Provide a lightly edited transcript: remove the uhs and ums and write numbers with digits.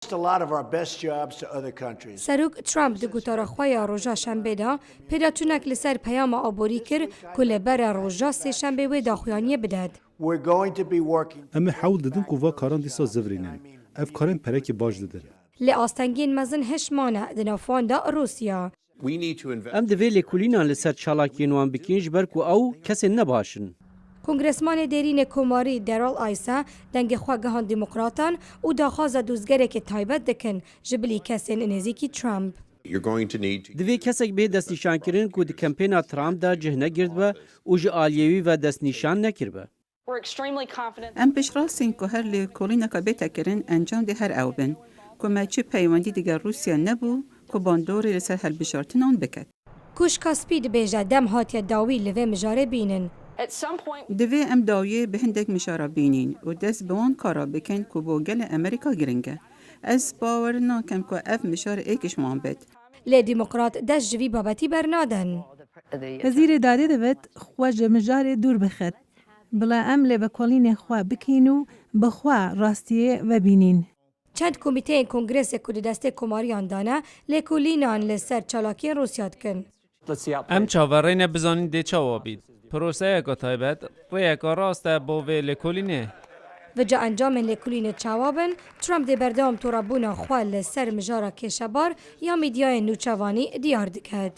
lost a lot of our best jobs to other countries. سروک ترامپ د گوتارا خویا روژا شنبه دا پیدا چونک لسر پیام آبوری کر کل بر روژا سه شنبه و داخویانی بدد. We're going to be working. ام حول ددن کووا کاران دیسا زورینن. اف کارن پرک باج ددن. لی آستنگین مزن هشمانه دنافان دا روسیا. ام دوی لکولینان لسر چالاکین وان بکینج برکو او کسی نباشن. کنگرسمان دیرین کوماری درال آیسا دنگ خواگهان دموکراتان و داخواز دوزگره که تایبت دکن جبلی کسین نزیکی ترامپ. دوی کسک به دست نشان کردن که د کمپین ترامپ دا جهنه گرد با او جه آلیوی و دست نشان نکرد با. ام بشراسین که هر لکولین که بتکرن انجام ده هر او بن که مچه پیوندی دیگر روسیا نبو که باندوری لسر هر بشارتن آن بکد. کوش کاسپی دبیجه دم هاتی داوی لوه مجاره بینن. دوی ام داویه به هندک مشاره بینین و دست به آن کارا بکن که با گل امریکا گرنگه. از باور ناکم که اف مشاره ایکش مان بد. لی دموکرات دست جوی بابتی برنادن. وزیر داده دوید خواج مجاره دور بخد. بلا ام لی بکولین خواه بکینو بخواه راستیه و بینین. چند کمیته کنگرس کود دسته کماریان دانه لکولینان لسر چالاکی روسیاد کن. ام چاورین بزانین دی چاوابید. پروسه اگه تایبت ریاکا راسته با وی لکولینه. و جا انجام لکولین چوابن ترامپ دی بردام تورابونا خواه لسر مجارا کشبار یا میدیای نوچوانی دیار دکد.